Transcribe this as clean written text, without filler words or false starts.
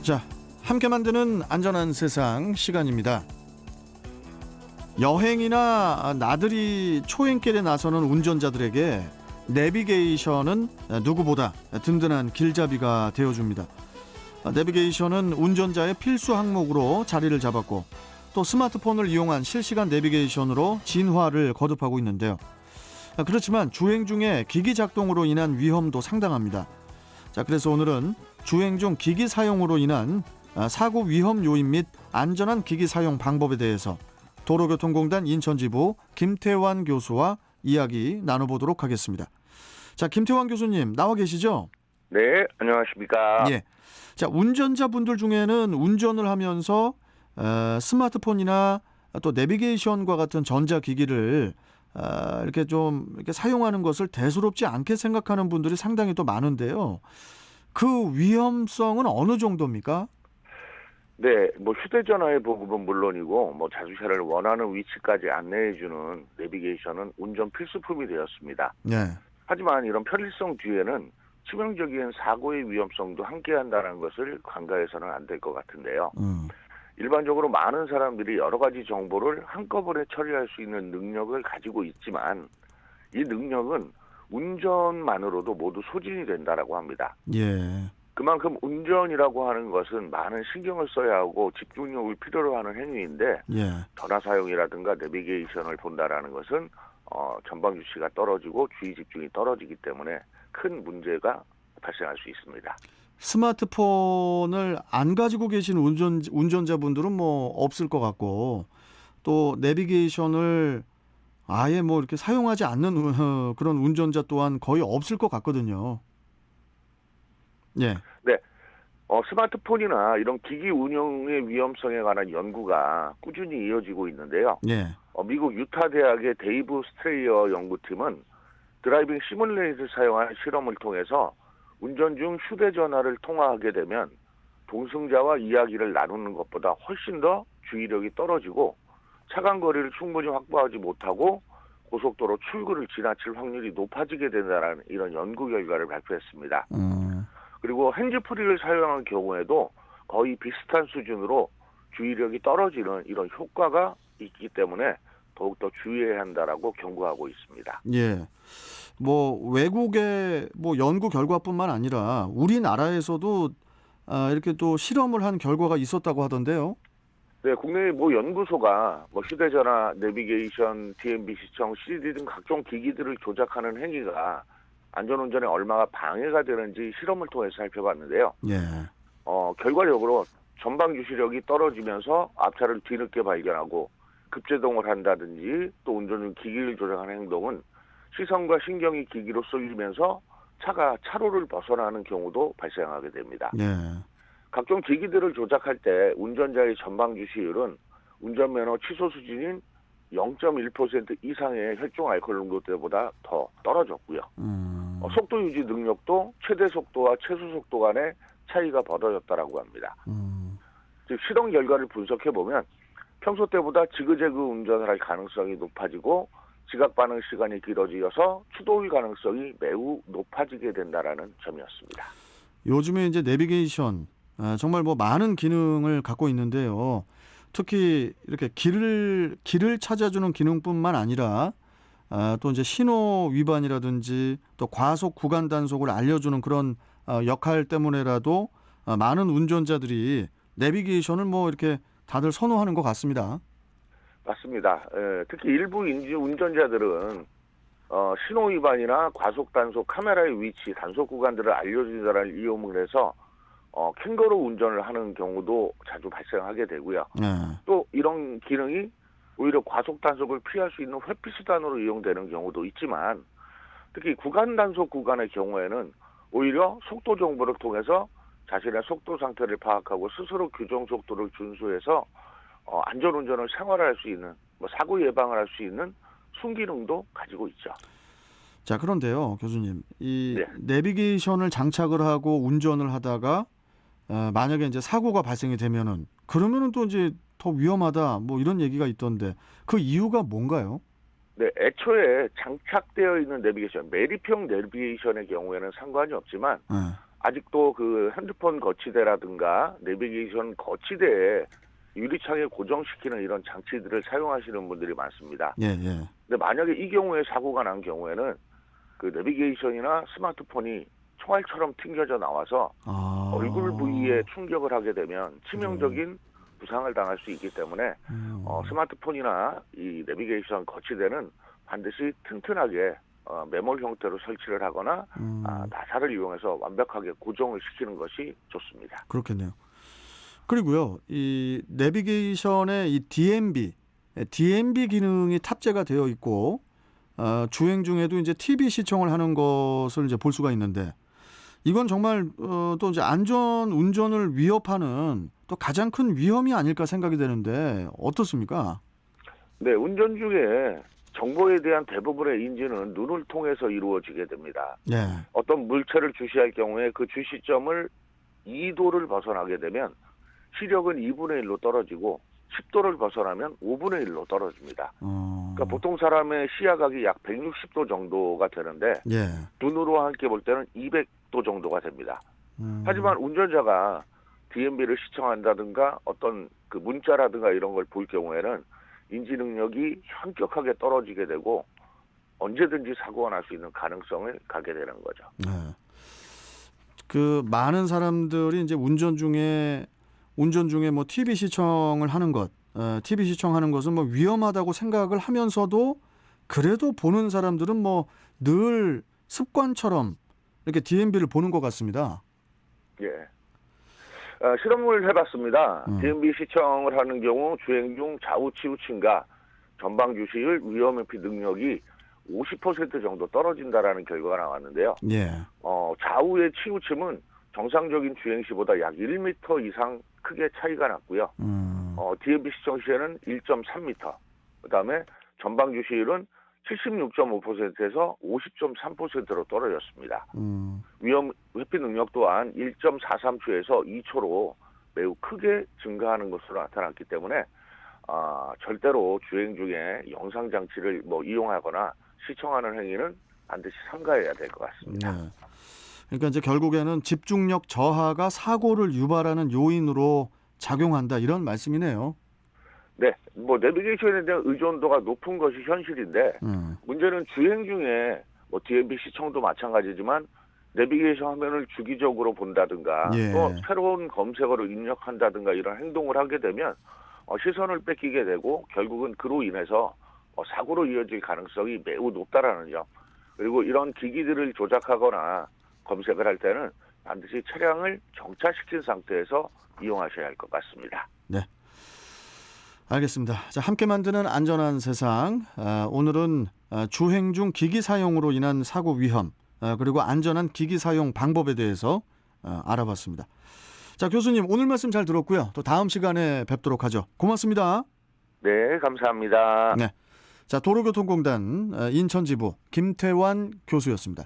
자, 함께 만드는 안전한 세상 시간입니다. 여행이나 나들이 초행길에 나서는 운전자들에게 내비게이션은 누구보다 든든한 길잡이가 되어줍니다. 내비게이션은 운전자의 필수 항목으로 자리를 잡았고 또 스마트폰을 이용한 실시간 내비게이션으로 진화를 거듭하고 있는데요. 그렇지만 주행 중에 기기 작동으로 인한 위험도 상당합니다. 자, 그래서 오늘은 주행 중 기기 사용으로 인한 사고 위험 요인 및 안전한 기기 사용 방법에 대해서 도로교통공단 인천지부 김태환 교수와 이야기 나눠보도록 하겠습니다. 자, 김태환 교수님 나와 계시죠? 네, 안녕하십니까. 예. 자, 운전자분들 중에는 운전을 하면서 스마트폰이나 또 내비게이션과 같은 전자기기를 이렇게 좀 이렇게 사용하는 것을 대수롭지 않게 생각하는 분들이 상당히 또 많은데요. 그 위험성은 어느 정도입니까? 네, 휴대전화의 보급은 물론이고 자주차를 원하는 위치까지 안내해주는 내비게이션은 운전 필수품이 되었습니다. 네. 하지만 이런 편리성 뒤에는 치명적인 사고의 위험성도 함께한다는 것을 간과해서는 안 될 것 같은데요. 일반적으로 많은 사람들이 여러 가지 정보를 한꺼번에 처리할 수 있는 능력을 가지고 있지만 이 능력은 운전만으로도 모두 소진이 된다라고 합니다. 예. 그만큼 운전이라고 하는 것은 많은 신경을 써야 하고 집중력을 필요로 하는 행위인데 예. 전화 사용이라든가 내비게이션을 본다라는 것은 전방 주시가 떨어지고 주의 집중이 떨어지기 때문에 큰 문제가 발생할 수 있습니다. 스마트폰을 안 가지고 계신 운전자분들은 없을 것 같고 또 내비게이션을 아예 이렇게 사용하지 않는 그런 운전자 또한 거의 없을 것 같거든요. 예. 네. 스마트폰이나 이런 기기 운영의 위험성에 관한 연구가 꾸준히 이어지고 있는데요. 예. 미국 유타 대학의 데이브 스트레이어 연구팀은 드라이빙 시뮬레이터를 사용한 실험을 통해서 운전 중 휴대전화를 통화하게 되면 동승자와 이야기를 나누는 것보다 훨씬 더 주의력이 떨어지고 차간 거리를 충분히 확보하지 못하고 고속도로 출구를 지나칠 확률이 높아지게 된다는 이런 연구 결과를 발표했습니다. 그리고 핸즈프리를 사용한 경우에도 거의 비슷한 수준으로 주의력이 떨어지는 이런 효과가 있기 때문에 더욱더 주의해야 한다라고 경고하고 있습니다. 예. 외국의 연구 결과뿐만 아니라 우리나라에서도 이렇게 또 실험을 한 결과가 있었다고 하던데요. 네, 국내 연구소가 휴대전화, 내비게이션, DMB 시청, CD 등 각종 기기들을 조작하는 행위가 안전운전에 얼마나 방해가 되는지 실험을 통해서 살펴봤는데요. 예. 결과적으로 전방 주시력이 떨어지면서 앞차를 뒤늦게 발견하고 급제동을 한다든지 또 운전 중 기기를 조작하는 행동은 시선과 신경이 기기로 쏠리면서 차가 차로를 벗어나는 경우도 발생하게 됩니다. 예. 각종 기기들을 조작할 때 운전자의 전방 주시율은 운전면허 취소 수준인 0.1% 이상의 혈중 알코올 농도 때보다 더 떨어졌고요. 속도 유지 능력도 최대 속도와 최소 속도 간의 차이가 벌어졌다라고 합니다. 즉 실험 결과를 분석해 보면 평소 때보다 지그재그 운전을 할 가능성이 높아지고 지각 반응 시간이 길어지어서 추돌 가능성이 매우 높아지게 된다라는 점이었습니다. 요즘에 이제 내비게이션 정말 많은 기능을 갖고 있는데요. 특히 이렇게 길을 찾아주는 기능뿐만 아니라 또 이제 신호 위반이라든지 또 과속 구간 단속을 알려주는 그런 역할 때문에라도 많은 운전자들이 내비게이션을 이렇게 다들 선호하는 것 같습니다. 맞습니다. 특히 일부 운전자들은 신호 위반이나 과속 단속 카메라의 위치, 단속 구간들을 알려준다는 이용을 해서 캥거루 운전을 하는 경우도 자주 발생하게 되고요. 또 이런 기능이 오히려 과속 단속을 피할 수 있는 회피 수단으로 이용되는 경우도 있지만 특히 구간 단속 구간의 경우에는 오히려 속도 정보를 통해서 자신의 속도 상태를 파악하고 스스로 규정 속도를 준수해서 안전운전을 생활할 수 있는 사고 예방을 할 수 있는 순기능도 가지고 있죠. 자, 그런데요, 교수님, 이 네. 내비게이션을 장착을 하고 운전을 하다가 만약에 이제 사고가 발생이 되면은 그러면은 또 이제 더 위험하다 이런 얘기가 있던데 그 이유가 뭔가요? 네, 애초에 장착되어 있는 내비게이션, 매립형 내비게이션의 경우에는 상관이 없지만 아직도 그 핸드폰 거치대라든가 내비게이션 거치대에 유리창에 고정시키는 이런 장치들을 사용하시는 분들이 많습니다. 예, 예. 근데 만약에 이 경우에 사고가 난 경우에는 그 내비게이션이나 스마트폰이 총알처럼 튕겨져 나와서 얼굴 부위에 충격을 하게 되면 치명적인 부상을 당할 수 있기 때문에 스마트폰이나 이 내비게이션 거치대는 반드시 튼튼하게 매몰 형태로 설치를 하거나 나사를 이용해서 완벽하게 고정을 시키는 것이 좋습니다. 그렇겠네요. 그리고요, 이 내비게이션의 이 DMB 기능이 탑재가 되어 있고 주행 중에도 이제 TV 시청을 하는 것을 이제 볼 수가 있는데 이건 정말 또 이제 안전 운전을 위협하는 또 가장 큰 위험이 아닐까 생각이 되는데 어떻습니까? 네, 운전 중에 정보에 대한 대부분의 인지는 눈을 통해서 이루어지게 됩니다. 네. 어떤 물체를 주시할 경우에 그 주시점을 2도를 벗어나게 되면 시력은 2분의 1로 떨어지고 10도를 벗어나면 5분의 1로 떨어집니다. 그러니까 보통 사람의 시야각이 약 160도 정도가 되는데 예. 눈으로 함께 볼 때는 200도 정도가 됩니다. 하지만 운전자가 DMB를 시청한다든가 어떤 그 문자라든가 이런 걸 볼 경우에는 인지 능력이 현격하게 떨어지게 되고 언제든지 사고가 날 수 있는 가능성을 갖게 되는 거죠. 네. 그 많은 사람들이 이제 운전 중에 뭐 TV 시청을 하는 것, TV 시청하는 것은 뭐 위험하다고 생각을 하면서도 그래도 보는 사람들은 뭐 늘 습관처럼 이렇게 DMB를 보는 것 같습니다. 예. 실험을 해봤습니다. DMB 시청을 하는 경우 주행 중 좌우 치우침과 전방 주시율, 위험 회피 능력이 50% 정도 떨어진다라는 결과가 나왔는데요. 예. 좌우의 치우침은 정상적인 주행 시보다 약 1m 이상 크게 차이가 났고요. DMB 시청 시에는 1.3m. 그다음에 전방 주시율은 76.5%에서 50.3%로 떨어졌습니다. 위험 회피 능력 또한 1.43초에서 2초로 매우 크게 증가하는 것으로 나타났기 때문에 절대로 주행 중에 영상 장치를 뭐 이용하거나 시청하는 행위는 반드시 삼가해야 될 것 같습니다. 네. 그러니까 이제 결국에는 집중력 저하가 사고를 유발하는 요인으로 작용한다 이런 말씀이네요. 네, 뭐 내비게이션에 대한 의존도가 높은 것이 현실인데 문제는 주행 중에 뭐 DMB 시청도 마찬가지지만 내비게이션 화면을 주기적으로 본다든가 예. 또 새로운 검색어를 입력한다든가 이런 행동을 하게 되면 시선을 뺏기게 되고 결국은 그로 인해서 사고로 이어질 가능성이 매우 높다라는 점. 그리고 이런 기기들을 조작하거나 검색을 할 때는 반드시 차량을 정차시킨 상태에서 이용하셔야 할 것 같습니다. 네. 알겠습니다. 자, 함께 만드는 안전한 세상. 오늘은 주행 중 기기 사용으로 인한 사고 위험 그리고 안전한 기기 사용 방법에 대해서 알아봤습니다. 자, 교수님 오늘 말씀 잘 들었고요. 또 다음 시간에 뵙도록 하죠. 고맙습니다. 네, 감사합니다. 네. 자, 도로교통공단 인천지부 김태환 교수였습니다.